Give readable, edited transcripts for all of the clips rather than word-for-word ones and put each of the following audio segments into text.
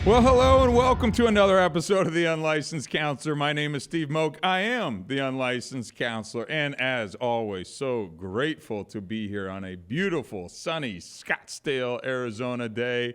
Well, hello and welcome to another episode of The Unlicensed Counselor. My name is Steve Moak. I am the Unlicensed Counselor, and as always, so grateful to be here on a beautiful, sunny Scottsdale, Arizona day.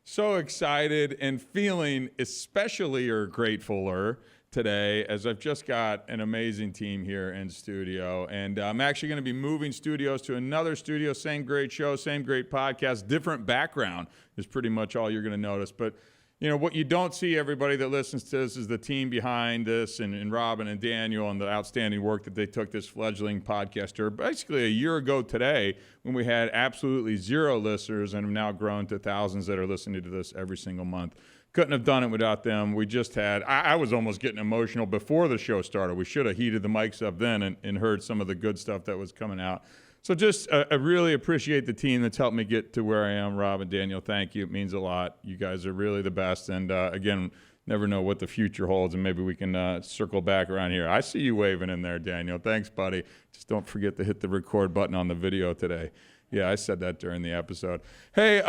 So excited and feeling especially gratefuler today as I've just got an amazing team here in studio, and I'm actually going to be moving studios to another studio. Same great show, same great podcast, different background is pretty much all you're going to notice. But you know, what you don't see, everybody that listens to this, is the team behind this and Robin and Daniel and the outstanding work that they took this fledgling podcaster basically a year ago today when we had absolutely zero listeners and have now grown to thousands that are listening to this every single month. Couldn't have done it without them. We just had, I was almost getting emotional before the show started. We should have heated the mics up then and heard some of the good stuff that was coming out. So just, I really appreciate the team that's helped me get to where I am. Rob and Daniel, thank you. It means a lot. You guys are really the best. And again, never know what the future holds, and maybe we can circle back around here. I see you waving in there, Daniel. Thanks, buddy. Just don't forget to hit the record button on the video today. Yeah, I said that during the episode. Hey,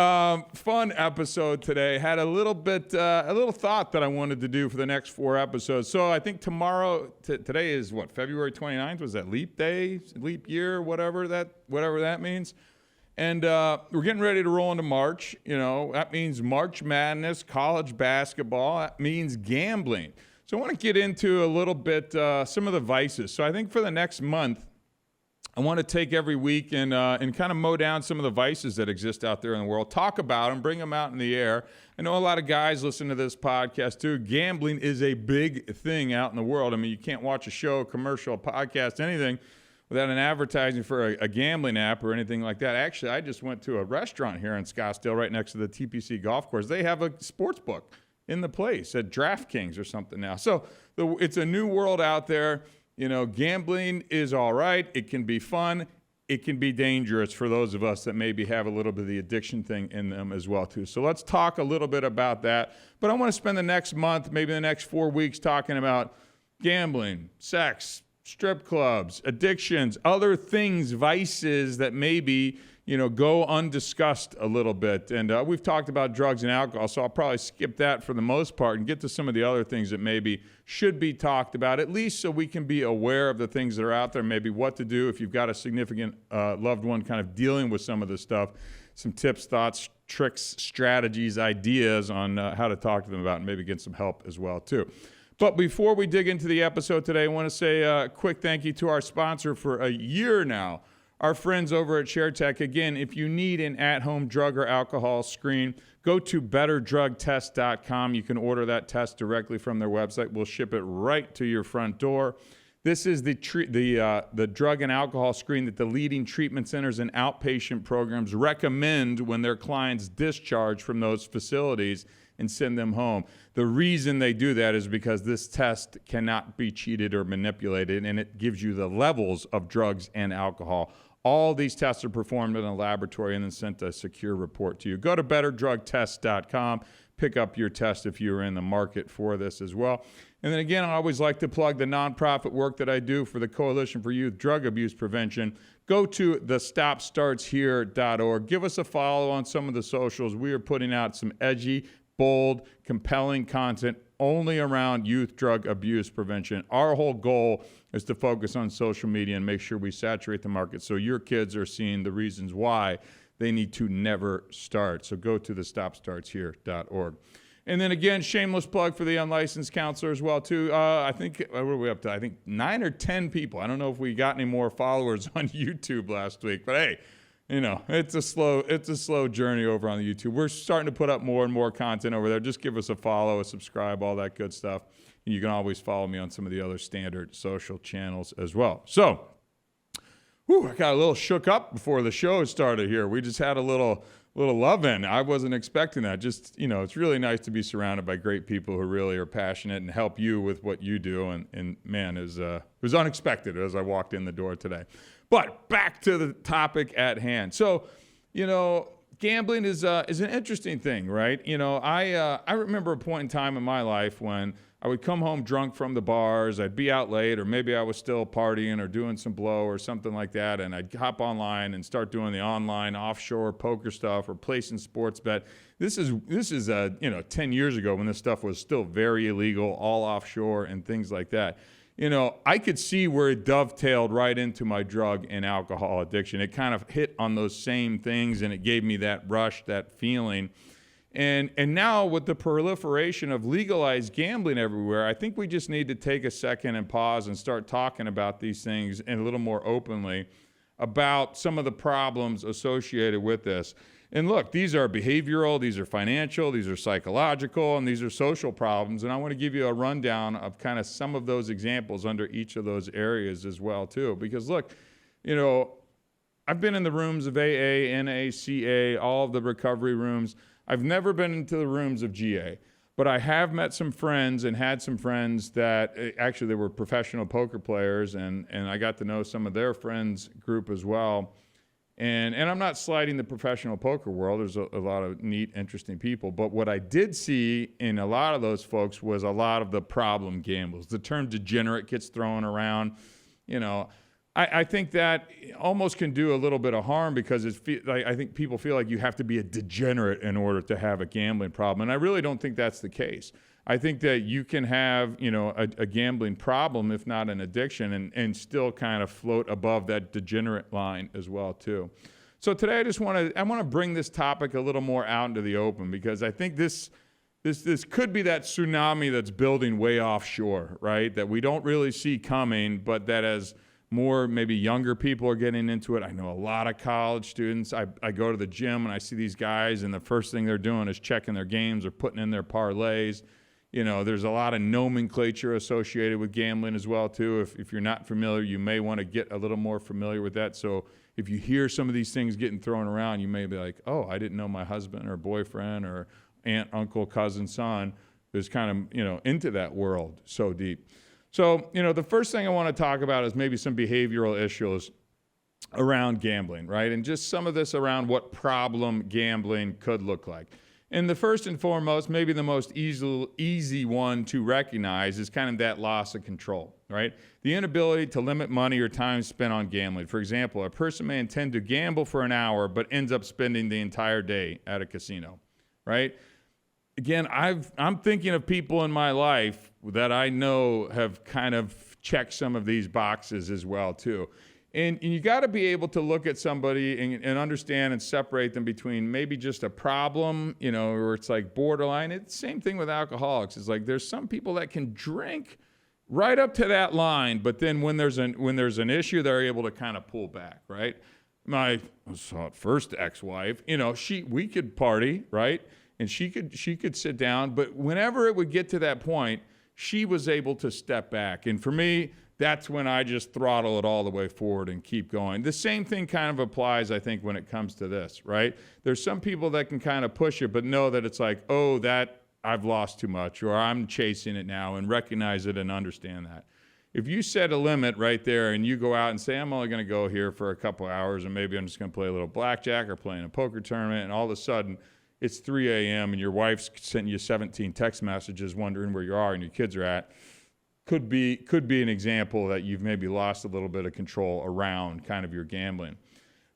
fun episode today. Had a little thought that I wanted to do for the next 4 episodes. So I think tomorrow, today is what, February 29th? Was that leap day, leap year, whatever that means? And we're getting ready to roll into March. You know, that means March Madness, college basketball. That means gambling. So I want to get into a little bit some of the vices. So I think for the next month, I want to take every week and kind of mow down some of the vices that exist out there in the world, talk about them, bring them out in the air. I know a lot of guys listen to this podcast too. Gambling is a big thing out in the world. I mean, you can't watch a show, a commercial, a podcast, anything without an advertising for a gambling app or anything like that. Actually, I just went to a restaurant here in Scottsdale right next to the TPC golf course. They have a sports book in the place at DraftKings or something now. So it's a new world out there. You know, gambling is all right. It can be fun. It can be dangerous for those of us that maybe have a little bit of the addiction thing in them as well, too. So let's talk a little bit about that. But I want to spend the next month, maybe the next 4 weeks, talking about gambling, sex, strip clubs, addictions, other things, vices that maybe, you know, go undiscussed a little bit. And we've talked about drugs and alcohol, so I'll probably skip that for the most part and get to some of the other things that maybe should be talked about, at least so we can be aware of the things that are out there, maybe what to do if you've got a significant loved one kind of dealing with some of this stuff, some tips, thoughts, tricks, strategies, ideas on how to talk to them about, and maybe get some help as well, too. But before we dig into the episode today, I want to say a quick thank you to our sponsor for a year now, our friends over at ShareTech. Again, if you need an at-home drug or alcohol screen, go to betterdrugtest.com. You can order that test directly from their website. We'll ship it right to your front door. This is the drug and alcohol screen that the leading treatment centers and outpatient programs recommend when their clients discharge from those facilities and send them home. The reason they do that is because this test cannot be cheated or manipulated, and it gives you the levels of drugs and alcohol. All these tests are performed in a laboratory and then sent a secure report to you. Go to betterdrugtest.com. Pick up your test if you're in the market for this as well. And then again, I always like to plug the nonprofit work that I do for the Coalition for Youth Drug Abuse Prevention. Go to thestopstartshere.org. Give us a follow on some of the socials. We are putting out some edgy, bold, compelling content only around youth drug abuse prevention. Our whole goal is to focus on social media and make sure we saturate the market so your kids are seeing the reasons why they need to never start. So go to thestopstartshere.org. And then again, shameless plug for the unlicensed counselor as well too. I think, what are we up to? I think 9 or 10 people. I don't know if we got any more followers on YouTube last week, but hey, you know, it's a slow journey over on the YouTube. We're starting to put up more and more content over there. Just give us a follow, a subscribe, all that good stuff. And you can always follow me on some of the other standard social channels as well. So, I got a little shook up before the show started here. We just had a little love-in. I wasn't expecting that. Just, you know, it's really nice to be surrounded by great people who really are passionate and help you with what you do. And man, it was unexpected as I walked in the door today. But back to the topic at hand. So, you know, gambling is an interesting thing, right? You know, I remember a point in time in my life when I would come home drunk from the bars. I'd be out late, or maybe I was still partying or doing some blow or something like that. And I'd hop online and start doing the online offshore poker stuff or placing sports bet. This is 10 years ago when this stuff was still very illegal, all offshore and things like that. I could see where it dovetailed right into my drug and alcohol addiction. It kind of hit on those same things, and it gave me that rush, that feeling. And now with the proliferation of legalized gambling everywhere, I think we just need to take a second and pause and start talking about these things and a little more openly about some of the problems associated with this. And look, these are behavioral, these are financial, these are psychological, and these are social problems. And I want to give you a rundown of kind of some of those examples under each of those areas as well, too. Because look, I've been in the rooms of AA, NACA, all of the recovery rooms. I've never been into the rooms of GA, but I have met some friends and had some friends that actually they were professional poker players, and I got to know some of their friends group as well. And I'm not slighting the professional poker world. There's a lot of neat, interesting people. But what I did see in a lot of those folks was a lot of the problem gamblers. The term degenerate gets thrown around. I think that almost can do a little bit of harm because I think people feel like you have to be a degenerate in order to have a gambling problem. And I really don't think that's the case. I think that you can have, a gambling problem, if not an addiction, and still kind of float above that degenerate line as well, too. So today I want to bring this topic a little more out into the open because I think this could be that tsunami that's building way offshore, right? That we don't really see coming, but that as more maybe younger people are getting into it. I know a lot of college students. I go to the gym and I see these guys, and the first thing they're doing is checking their games or putting in their parlays. There's a lot of nomenclature associated with gambling as well, too. If you're not familiar, you may want to get a little more familiar with that. So if you hear some of these things getting thrown around, you may be like, oh, I didn't know my husband or boyfriend or aunt, uncle, cousin, son is kind of, into that world so deep. So, the first thing I want to talk about is maybe some behavioral issues around gambling, right? And just some of this around what problem gambling could look like. And the first and foremost, maybe the most easy one to recognize is kind of that loss of control, right? The inability to limit money or time spent on gambling. For example, a person may intend to gamble for an hour, but ends up spending the entire day at a casino, right? Again, I'm thinking of people in my life that I know have kind of checked some of these boxes as well, too. And you got to be able to look at somebody and understand and separate them between maybe just a problem, where it's like borderline. It's the same thing with alcoholics. It's like there's some people that can drink right up to that line, but then when there's an issue, they're able to kind of pull back, right? My first ex-wife, we could party, right? And she could sit down, but whenever it would get to that point, she was able to step back. And for me, that's when I just throttle it all the way forward and keep going. The same thing kind of applies, I think, when it comes to this, right? There's some people that can kind of push it, but know that it's like, oh, that I've lost too much, or I'm chasing it now, and recognize it and understand that. If you set a limit right there and you go out and say, I'm only going to go here for a couple hours, and maybe I'm just going to play a little blackjack or play in a poker tournament, and all of a sudden it's 3 a.m. and your wife's sent you 17 text messages wondering where you are and your kids are at, could be an example that you've maybe lost a little bit of control around kind of your gambling.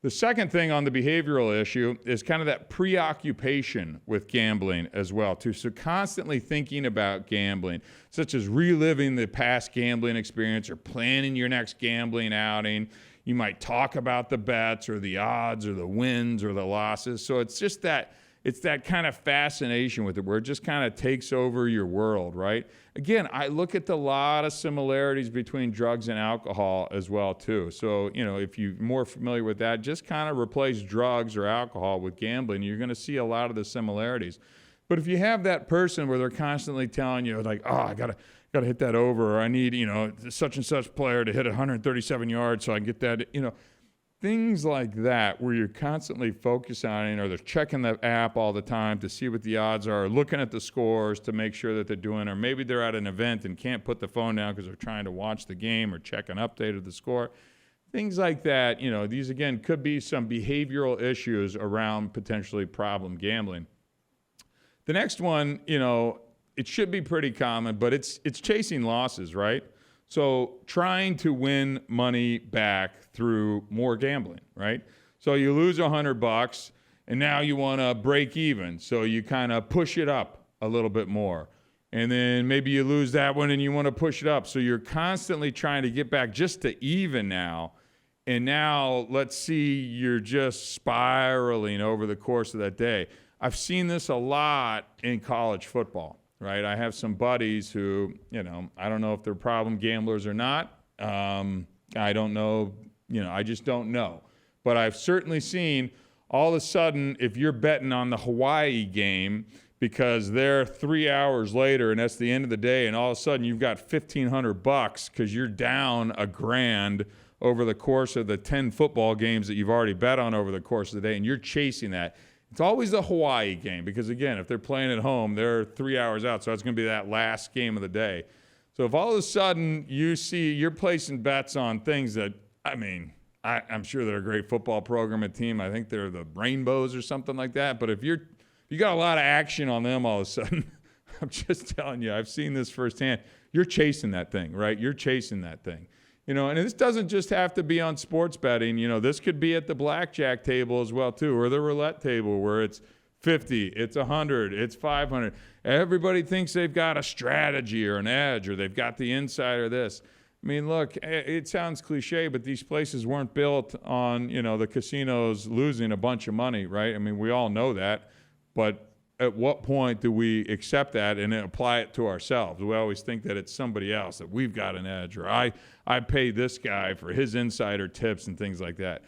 The second thing on the behavioral issue is kind of that preoccupation with gambling as well, too. So constantly thinking about gambling, such as reliving the past gambling experience or planning your next gambling outing. You might talk about the bets or the odds or the wins or the losses. So it's just that kind of fascination with it where it just kind of takes over your world, right? Again, I look at a lot of similarities between drugs and alcohol as well, too. So, if you're more familiar with that, just kind of replace drugs or alcohol with gambling. You're going to see a lot of the similarities. But if you have that person where they're constantly telling you, like, oh, I gotta hit that over, or I need, such and such player to hit 137 yards so I can get that, things like that where you're constantly focused on it, or they're checking the app all the time to see what the odds are, looking at the scores to make sure that they're doing, or maybe they're at an event and can't put the phone down because they're trying to watch the game or check an update of the score. Things like that, these again could be some behavioral issues around potentially problem gambling. The next one, it should be pretty common, but it's chasing losses, right? So trying to win money back through more gambling, right? So you lose $100 and now you want to break even. So you kind of push it up a little bit more. And then maybe you lose that one and you want to push it up. So you're constantly trying to get back just to even now. And now let's see, you're just spiraling over the course of that day. I've seen this a lot in college football, right? I have some buddies who, I don't know if they're problem gamblers or not. I don't know, I just don't know. But I've certainly seen all of a sudden, if you're betting on the Hawaii game because they're 3 hours later and that's the end of the day, and all of a sudden you've got $1,500 because you're down $1,000 over the course of the 10 football games that you've already bet on over the course of the day, and you're chasing that. It's always the Hawaii game because, again, if they're playing at home, they're 3 hours out, so it's going to be that last game of the day. So if all of a sudden you see you're placing bets on things that, I'm sure they're a great football program and team. I think they're the Rainbows or something like that. But if you got a lot of action on them all of a sudden, I'm just telling you, I've seen this firsthand. You're chasing that thing, right? You're chasing that thing. And this doesn't just have to be on sports betting. This could be at the blackjack table as well, too, or the roulette table where it's 50, it's 100, it's 500. Everybody thinks they've got a strategy or an edge or they've got the inside or this. Look, it sounds cliche, but these places weren't built on, the casinos losing a bunch of money, right? We all know that. But at what point do we accept that and then apply it to ourselves? We always think that it's somebody else, that we've got an edge, or I pay this guy for his insider tips and things like that.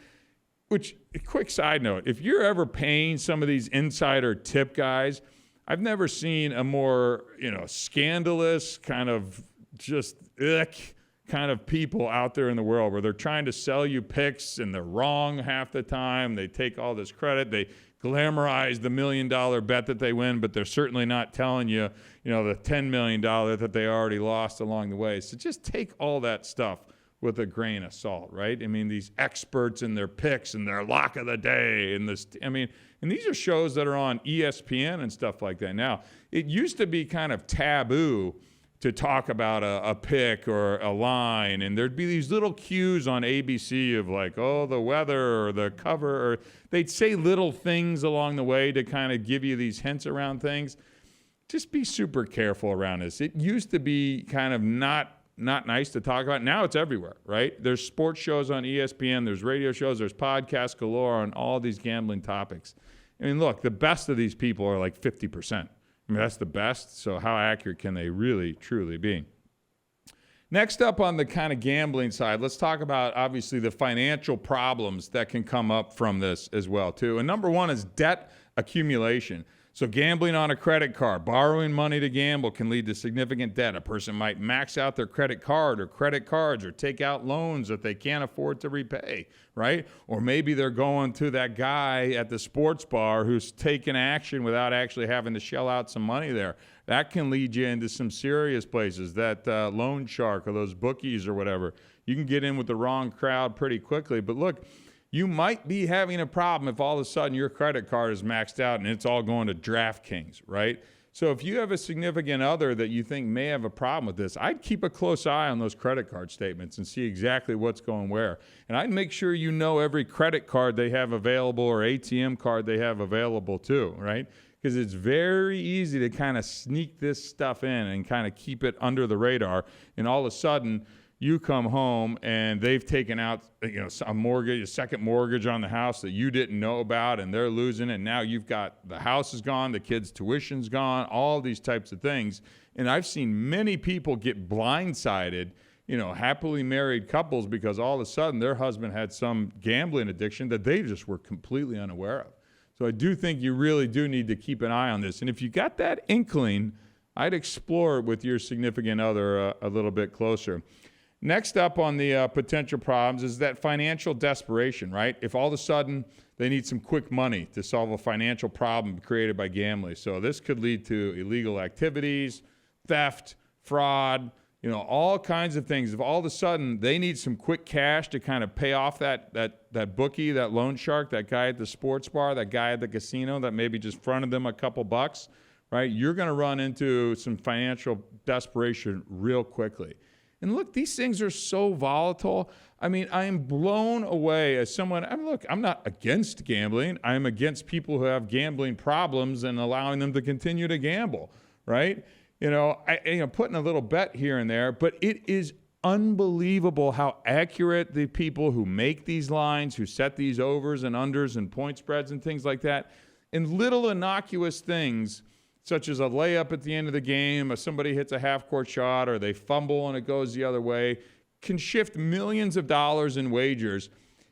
Which, a quick side note, if you're ever paying some of these insider tip guys, I've never seen a more, scandalous kind of just kind of people out there in the world where they're trying to sell you picks and they're wrong half the time. They take all this credit. They glamorize the $1 million bet that they win, but they're certainly not telling you, the $10 million that they already lost along the way. So just take all that stuff with a grain of salt, right? These experts and their picks and their lock of the day and this, and these are shows that are on ESPN and stuff like that. Now, it used to be kind of taboo to talk about a pick or a line, and there'd be these little cues on ABC of like, the weather or the cover, or they'd say little things along the way to kind of give you these hints around things. Just be super careful around this. It used to be kind of not nice to talk about. Now it's everywhere, right? There's sports shows on ESPN, there's radio shows, there's podcasts galore on all these gambling topics. Look, the best of these people are like 50%. That's the best, so how accurate can they really, truly be? Next up on the kind of gambling side, let's talk about, obviously, the financial problems that can come up from this as well, too. And number one is debt accumulation. So gambling on a credit card, borrowing money to gamble can lead to significant debt. A person might max out their credit card or credit cards or take out loans that they can't afford to repay, right? Or maybe they're going to that guy at the sports bar who's taking action without actually having to shell out some money there. That can lead you into some serious places, that loan shark or those bookies or whatever. You can get in with the wrong crowd pretty quickly. But look, you might be having a problem if all of a sudden your credit card is maxed out and it's all going to DraftKings, right? So if you have a significant other that you think may have a problem with this, I'd keep a close eye on those credit card statements and see exactly what's going where. And I'd make sure you know every credit card they have available or ATM card they have available too, right? Because it's very easy to kind of sneak this stuff in and kind of keep it under the radar. And all of a sudden, you come home and they've taken out, a mortgage, a second mortgage on the house that you didn't know about, and they're losing it. Now you've got the house is gone, the kids' tuition's gone, all these types of things. And I've seen many people get blindsided, happily married couples, because all of a sudden their husband had some gambling addiction that they just were completely unaware of. So I do think you really do need to keep an eye on this. And if you got that inkling, I'd explore it with your significant other a little bit closer. Next up on the potential problems is that financial desperation, right? If all of a sudden they need some quick money to solve a financial problem created by gambling. So this could lead to illegal activities, theft, fraud, all kinds of things. If all of a sudden they need some quick cash to kind of pay off that bookie, that loan shark, that guy at the sports bar, that guy at the casino that maybe just fronted them a couple bucks, right? You're going to run into some financial desperation real quickly. And look, these things are so volatile. I mean, I am blown away as someone. I'm not against gambling. I'm against people who have gambling problems and allowing them to continue to gamble, right? Putting a little bet here and there, but it is unbelievable how accurate the people who make these lines, who set these overs and unders and point spreads and things like that, and little innocuous things such as a layup at the end of the game, or somebody hits a half-court shot, or they fumble and it goes the other way, can shift millions of dollars in wagers.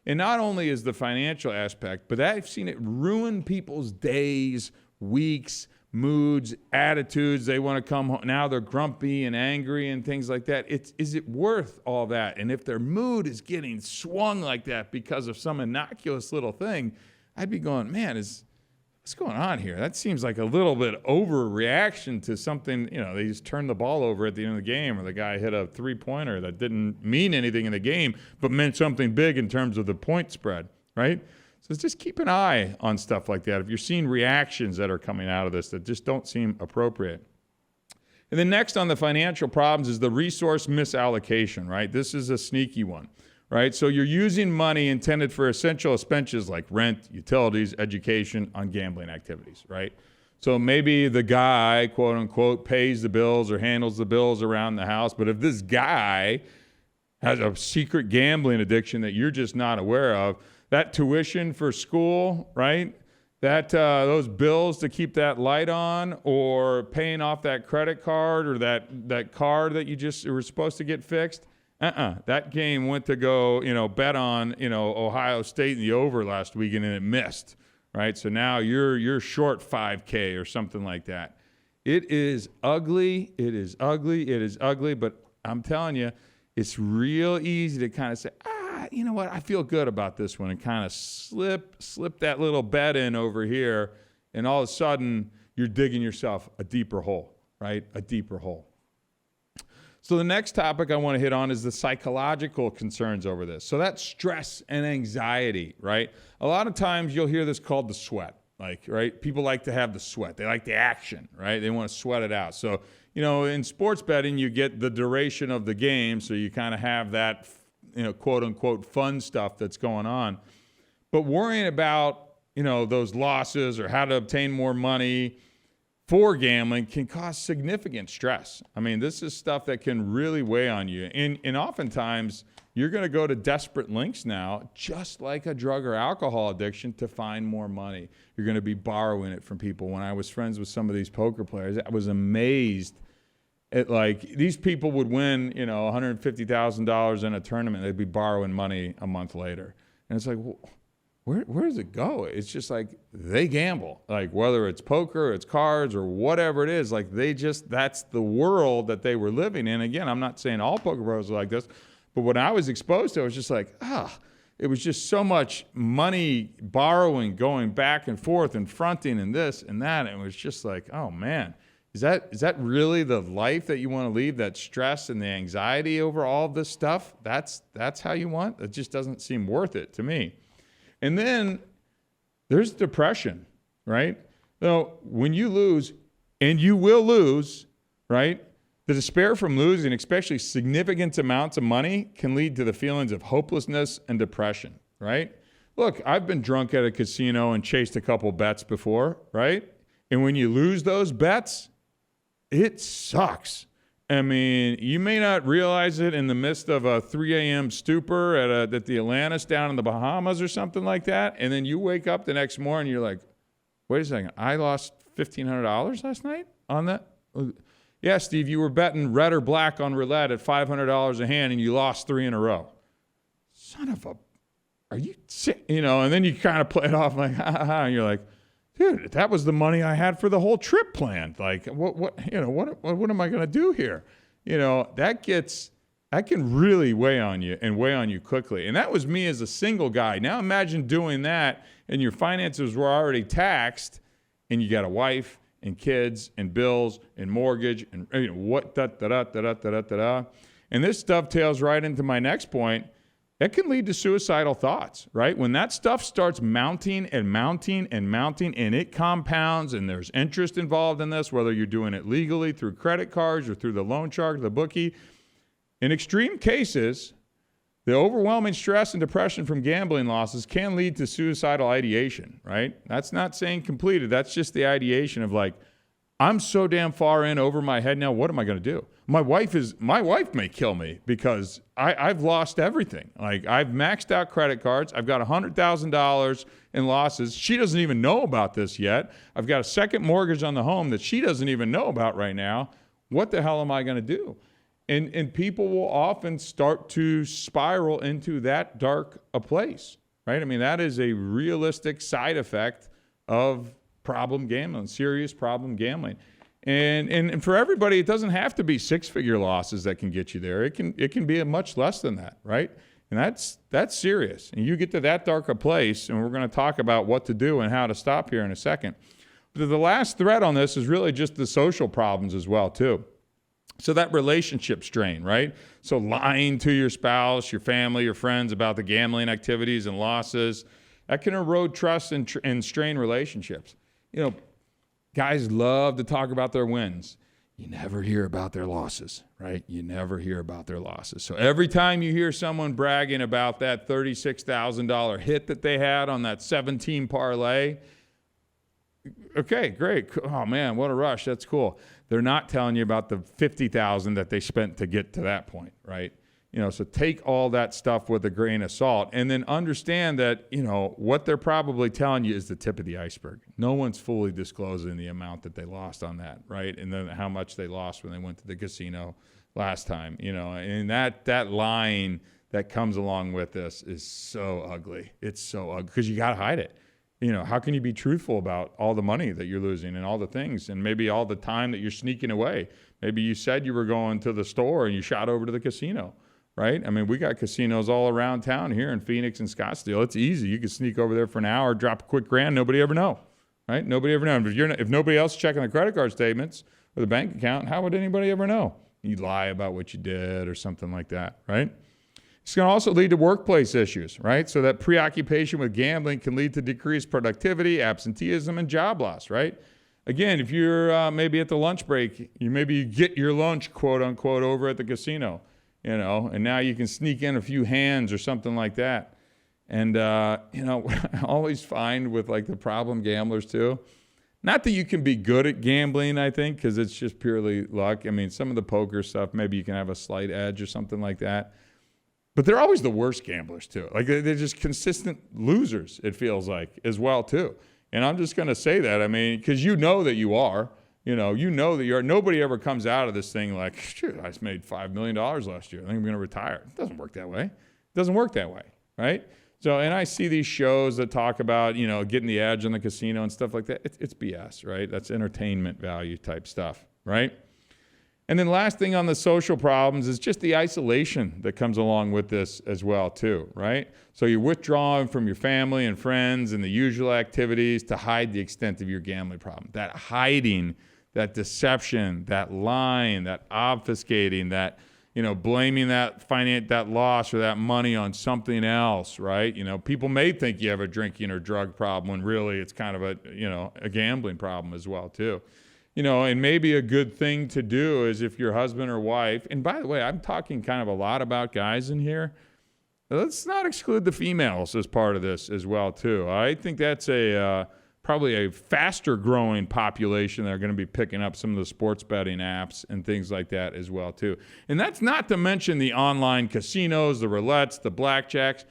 And not only is the financial aspect, but I've seen it ruin people's days, weeks, moods, attitudes. They want to come home. Now they're grumpy and angry and things like that. Is it worth all that? And if their mood is getting swung like that because of some innocuous little thing, I'd be going, man, what's going on here? That seems like a little bit overreaction to something. They just turned the ball over at the end of the game, or the guy hit a three-pointer that didn't mean anything in the game, but meant something big in terms of the point spread, right? So just keep an eye on stuff like that. If you're seeing reactions that are coming out of this that just don't seem appropriate. And then next on the financial problems is the resource misallocation, right? This is a sneaky one, right? So you're using money intended for essential expenses like rent, utilities, education on gambling activities, right? So maybe the guy, quote unquote, pays the bills or handles the bills around the house. But if this guy has a secret gambling addiction that you're just not aware of, that tuition for school, right? That those bills to keep that light on, or paying off that credit card, or that card that you just were supposed to get fixed. That game went to go, bet on, Ohio State in the over last weekend, and it missed, right? So now you're short 5K or something like that. It is ugly. It is ugly. It is ugly. But I'm telling you, it's real easy to kind of say, you know what? I feel good about this one, and kind of slip that little bet in over here, and all of a sudden you're digging yourself a deeper hole, right? A deeper hole. So the next topic I want to hit on is the psychological concerns over this. So that's stress and anxiety, right? A lot of times you'll hear this called the sweat, right? People like to have the sweat. They like the action, right? They want to sweat it out. So, in sports betting, you get the duration of the game, so you kind of have that, quote unquote, fun stuff that's going on. But worrying about, those losses or how to obtain more money for gambling can cause significant stress. I mean, this is stuff that can really weigh on you. And oftentimes, you're going to go to desperate lengths now, just like a drug or alcohol addiction, to find more money. You're going to be borrowing it from people. When I was friends with some of these poker players, I was amazed at, these people would win, $150,000 in a tournament. They'd be borrowing money a month later. And it's like, well, where does it go? It's just like they gamble, whether it's poker, it's cards, or whatever it is. That's the world that they were living in. Again, I'm not saying all poker pros are like this, but when I was exposed to it, I was just like, it was just so much money borrowing, going back and forth and fronting and this and that. And it was just like, oh man, is that really the life that you want to lead? That stress and the anxiety over all of this stuff? That's how you want? It just doesn't seem worth it to me. And then there's depression, right? So when you lose, and you will lose, right? The despair from losing, especially significant amounts of money, can lead to the feelings of hopelessness and depression, right? Look, I've been drunk at a casino and chased a couple bets before, right? And when you lose those bets, it sucks. I mean, you may not realize it in the midst of a 3 a.m. stupor at the Atlantis down in the Bahamas or something like that, and then you wake up the next morning, you're like, wait a second, I lost $1,500 last night on that? Yeah, Steve, you were betting red or black on roulette at $500 a hand, and you lost 3 in a row. Son of a, are you sick? And then you kind of play it off like, and you're like, dude, that was the money I had for the whole trip planned. What am I going to do here? That can really weigh on you, and weigh on you quickly. And that was me as a single guy. Now imagine doing that, and your finances were already taxed, and you got a wife and kids and bills and mortgage and And this dovetails right into my next point. it can lead to suicidal thoughts, right? When that stuff starts mounting and mounting and mounting, and it compounds, and there's interest involved in this, whether you're doing it legally through credit cards or through the loan shark or the bookie, in extreme cases, the overwhelming stress and depression from gambling losses can lead to suicidal ideation, right? That's not saying completed. That's just the ideation of like, I'm so damn far in over my head now. What am I going to do? My wife may kill me because I've lost everything. Like, I've maxed out credit cards. I've got $100,000 in losses. She doesn't even know about this yet. I've got a second mortgage on the home that she doesn't even know about right now. What the hell am I going to do? And people will often start to spiral into that dark a place, right? I mean, that is a realistic side effect of problem gambling, serious problem gambling. And for everybody, it doesn't have to be six-figure losses that can get you there. It can be a much less than that, right? And that's serious. And you get to that dark a place, and we're going to talk about what to do and how to stop here in a second. But the last thread on this is really just the social problems as well, too. So that relationship strain, right? So lying to your spouse, your family, your friends about the gambling activities and losses, that can erode trust and strain relationships. You know, guys love to talk about their wins. You never hear about their losses, right? You never hear about their losses. So every time you hear someone bragging about that $36,000 hit that they had on that 17 parlay, okay, great. Oh, man, what a rush. That's cool. They're not telling you about the $50,000 that they spent to get to that point, right? You know, so take all that stuff with a grain of salt and then understand that, you know, what they're probably telling you is the tip of the iceberg. No one's fully disclosing the amount that they lost on that, right? And then how much they lost when they went to the casino last time, you know, and that lying that comes along with this is so ugly. It's so ugly because you got to hide it. You know, how can you be truthful about all the money that you're losing and all the things and maybe all the time that you're sneaking away? Maybe you said you were going to the store and you shot over to the casino, right? I mean, we got casinos all around town here in Phoenix and Scottsdale. It's easy. You can sneak over there for an hour, drop a quick grand. Nobody ever know, right? Nobody ever know. If nobody else is checking the credit card statements or the bank account, how would anybody ever know? You lie about what you did or something like that, right? It's going to also lead to workplace issues, right? So that preoccupation with gambling can lead to decreased productivity, absenteeism, and job loss, right? Again, if you're maybe at the lunch break, you get your lunch, quote unquote, over at the casino, you know, and now you can sneak in a few hands or something like that. And, you know, what I always find with like the problem gamblers too, not that you can be good at gambling, I think, because it's just purely luck. I mean, some of the poker stuff, maybe you can have a slight edge or something like that. But they're always the worst gamblers, too. Like, they're just consistent losers, it feels like, as well, too. And I'm just going to say that, I mean, because you know that you are. You know that you are. Nobody ever comes out of this thing like, shoot, I just made $5 million last year. I think I'm going to retire. It doesn't work that way. It doesn't work that way, right? So, and I see these shows that talk about, you know, getting the edge on the casino and stuff like that. It's BS, right? That's entertainment value type stuff, right? And then last thing on the social problems is just the isolation that comes along with this as well too, right? So you're withdrawing from your family and friends and the usual activities to hide the extent of your gambling problem. That hiding, that deception, that lying, that obfuscating, that, you know, blaming that loss or that money on something else, right? You know, people may think you have a drinking or drug problem when really it's kind of a gambling problem as well too. You know, and maybe a good thing to do is if your husband or wife, and by the way, I'm talking kind of a lot about guys in here. Let's not exclude the females as part of this as well, too. I think that's probably a faster growing population that are going to be picking up some of the sports betting apps and things like that as well, too. And that's not to mention the online casinos, the roulettes, the blackjacks.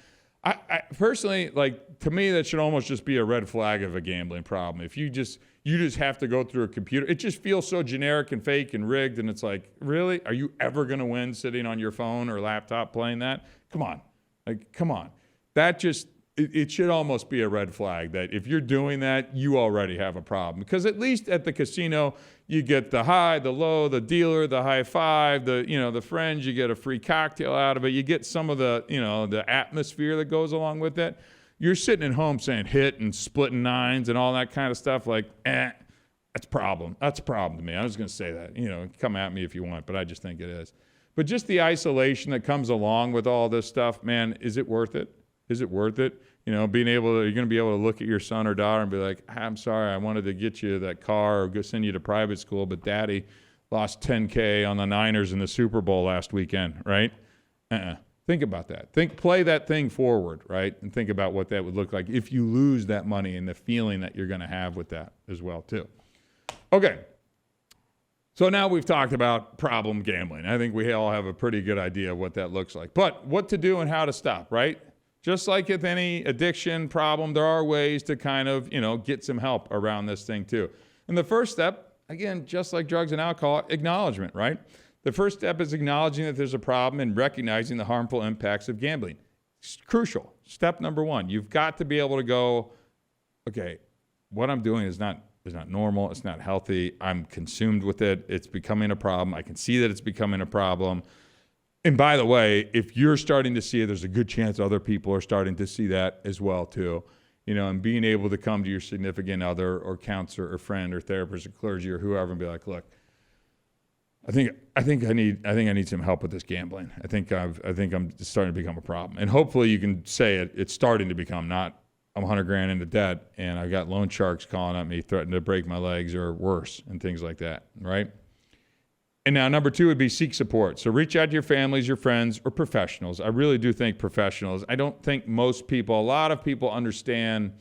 I personally, like, to me, that should almost just be a red flag of a gambling problem. If you just have to go through a computer. It just feels so generic and fake and rigged, and it's like, really? Are you ever going to win sitting on your phone or laptop playing that? Come on. Like, come on. That just, it should almost be a red flag that if you're doing that, you already have a problem. Because at least at the casino, you get the high, the low, the dealer, the high five, the friends, you get a free cocktail out of it. You get some of the, the atmosphere that goes along with it. You're sitting at home saying hit and splitting nines and all that kind of stuff. Like, that's a problem. That's a problem to me. I was going to say that. Come at me if you want, but I just think it is. But just the isolation that comes along with all this stuff, man, is it worth it? Is it worth it? You're going to be able to look at your son or daughter and be like, I'm sorry, I wanted to get you that car or go send you to private school, but daddy lost $10K on the Niners in the Super Bowl last weekend, right? Think about that. Play that thing forward, right? And think about what that would look like if you lose that money and the feeling that you're going to have with that as well, too. Okay. So now we've talked about problem gambling. I think we all have a pretty good idea of what that looks like. But what to do and how to stop, right? Just like with any addiction problem, there are ways to kind of, get some help around this thing too. And the first step, again, just like drugs and alcohol, acknowledgement, right? The first step is acknowledging that there's a problem and recognizing the harmful impacts of gambling. It's crucial. Step number one, you've got to be able to go, okay, what I'm doing is not normal. It's not healthy. I'm consumed with it. It's becoming a problem. I can see that it's becoming a problem. And by the way, if you're starting to see it, there's a good chance other people are starting to see that as well too. And being able to come to your significant other or counselor or friend or therapist or clergy or whoever and be like, look, I think I need some help with this gambling. I think I'm starting to become a problem. And hopefully you can say it's starting to become, not I'm $100,000 into debt and I've got loan sharks calling at me, threatening to break my legs or worse and things like that, right? And now number two would be seek support. So reach out to your families, your friends, or professionals. I really do think professionals. I don't think a lot of people understand,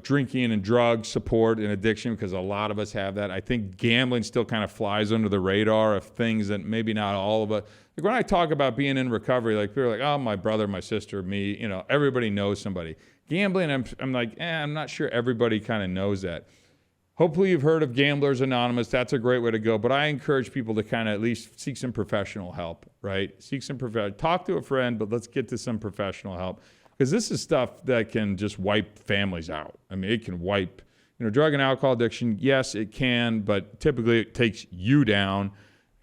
drinking and drug support and addiction, because a lot of us have that. I think gambling still kind of flies under the radar of things that maybe not all of us. Like when I talk about being in recovery, like people are like, oh, my brother, my sister, me, everybody knows somebody. Gambling, I'm like, I'm not sure everybody kind of knows that. Hopefully you've heard of Gamblers Anonymous. That's a great way to go. But I encourage people to kind of at least seek some professional help, right? Talk to a friend, but let's get to some professional help. Because this is stuff that can just wipe families out. I mean, it can wipe, drug and alcohol addiction. Yes, it can, but typically it takes you down.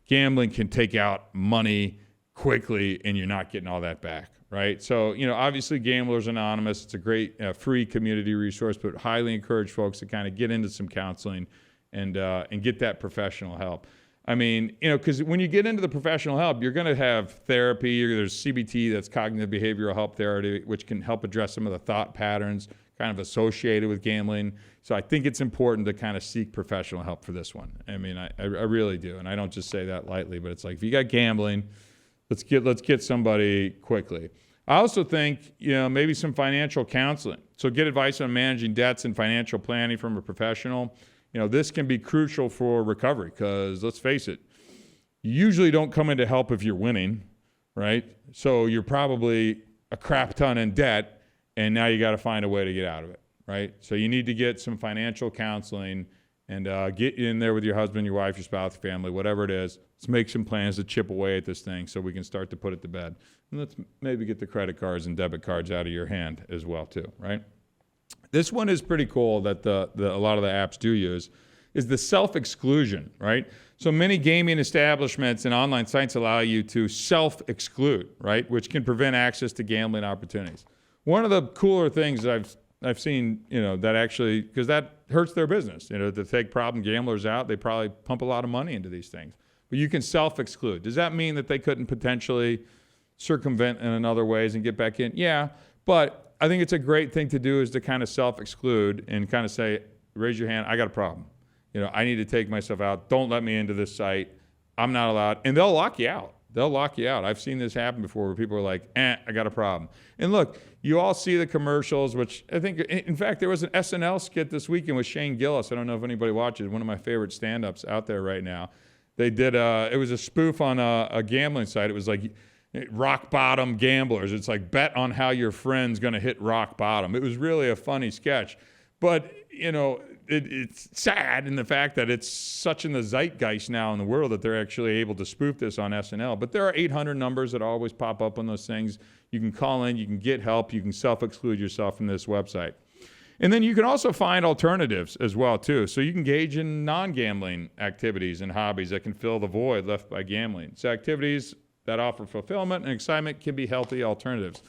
Gambling can take out money quickly, and you're not getting all that back, right? So, obviously Gamblers Anonymous, it's a great free community resource, but highly encourage folks to kind of get into some counseling and get that professional help. I mean, because when you get into the professional help, you're going to have therapy. There's CBT, that's cognitive behavioral help therapy, which can help address some of the thought patterns kind of associated with gambling. So I think it's important to kind of seek professional help for this one. I mean, I really do. And I don't just say that lightly, but it's like, if you got gambling, let's get somebody quickly. I also think, maybe some financial counseling. So get advice on managing debts and financial planning from a professional. This can be crucial for recovery because, let's face it, you usually don't come in to help if you're winning, right? So you're probably a crap ton in debt, and now you got to find a way to get out of it, right? So you need to get some financial counseling and get in there with your husband, your wife, your spouse, family, whatever it is. Let's make some plans to chip away at this thing so we can start to put it to bed. And let's maybe get the credit cards and debit cards out of your hand as well too, right? This one is pretty cool that a lot of the apps do use, is the self-exclusion, right? So many gaming establishments and online sites allow you to self-exclude, right? Which can prevent access to gambling opportunities. One of the cooler things that I've seen, that actually, because that hurts their business, to take problem gamblers out, they probably pump a lot of money into these things. But you can self-exclude. Does that mean that they couldn't potentially circumvent in other ways and get back in? Yeah, but I think it's a great thing to do is to kind of self-exclude and kind of say, raise your hand, I got a problem. I need to take myself out. Don't let me into this site. I'm not allowed. And they'll lock you out. I've seen this happen before where people are like, I got a problem. And look, you all see the commercials, which I think, in fact, there was an SNL skit this weekend with Shane Gillis. I don't know if anybody watches, one of my favorite stand-ups out there right now. They did, it was a spoof on a gambling site. It was like rock bottom gamblers. It's like bet on how your friend's going to hit rock bottom. It was really a funny sketch. But, it's sad in the fact that it's such in the zeitgeist now in the world that they're actually able to spoof this on SNL. But there are 800 numbers that always pop up on those things. You can call in, you can get help, you can self-exclude yourself from this website. And then you can also find alternatives as well, too. So you can engage in non-gambling activities and hobbies that can fill the void left by gambling. So activities that offer fulfillment and excitement can be healthy alternatives.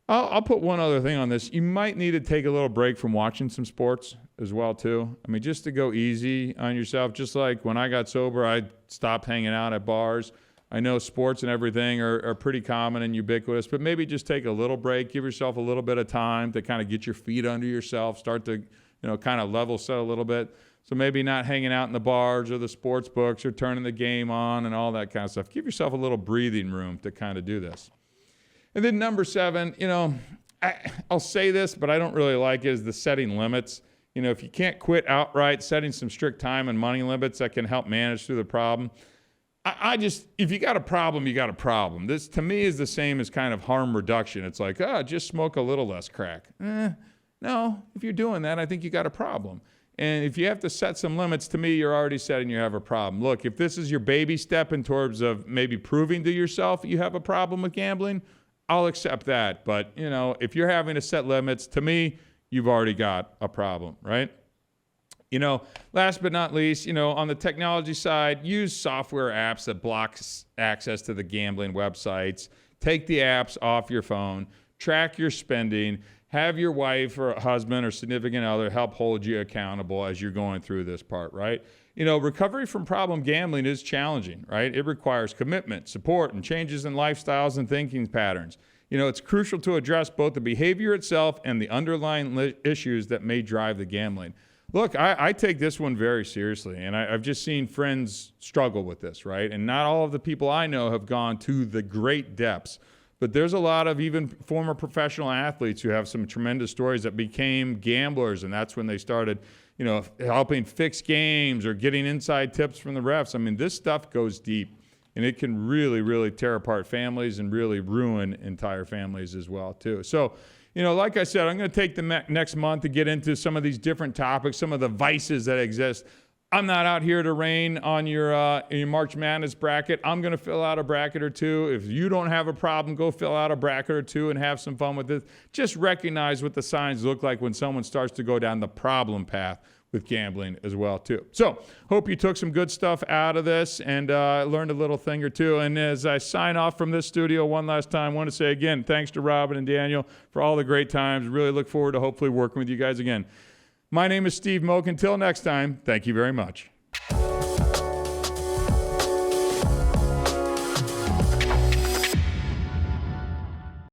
I'll put one other thing on this. You might need to take a little break from watching some sports as well, too. I mean, just to go easy on yourself. Just like when I got sober, I stopped hanging out at bars. I know sports and everything are pretty common and ubiquitous, but maybe just take a little break, give yourself a little bit of time to kind of get your feet under yourself, start to, kind of level set a little bit. So maybe not hanging out in the bars or the sports books or turning the game on and all that kind of stuff. Give yourself a little breathing room to kind of do this. And then number 7, I'll say this, but I don't really like it, is the setting limits. If you can't quit outright, setting some strict time and money limits that can help manage through the problem. If you got a problem, you got a problem. This, to me, is the same as kind of harm reduction. It's like, just smoke a little less crack. No, if you're doing that, I think you got a problem. And if you have to set some limits, to me, you're already setting you have a problem. Look, if this is your baby step in terms of maybe proving to yourself you have a problem with gambling, I'll accept that. But, if you're having to set limits, to me, you've already got a problem, right? Last but not least, on the technology side, use software apps that blocks access to the gambling websites. Take the apps off your phone. Track your spending. Have your wife or husband or significant other help hold you accountable as you're going through this part, right? Recovery from problem gambling is challenging, right? It requires commitment, support, and changes in lifestyles and thinking patterns. It's crucial to address both the behavior itself and the underlying issues that may drive the gambling. Look, I take this one very seriously, and I've just seen friends struggle with this, right? And not all of the people I know have gone to the great depths. But there's a lot of even former professional athletes who have some tremendous stories that became gamblers, and that's when they started, helping fix games or getting inside tips from the refs. I mean, this stuff goes deep, and it can really, really tear apart families and really ruin entire families as well, too. So, like I said, I'm going to take the next month to get into some of these different topics, some of the vices that exist. I'm not out here to rain on your March Madness bracket. I'm going to fill out a bracket or two. If you don't have a problem, go fill out a bracket or two and have some fun with it. Just recognize what the signs look like when someone starts to go down the problem path with gambling as well, too. So, hope you took some good stuff out of this and learned a little thing or two. And as I sign off from this studio one last time, I want to say again, thanks to Robin and Daniel for all the great times. Really look forward to hopefully working with you guys again. My name is Steve Moak. Until next time, thank you very much.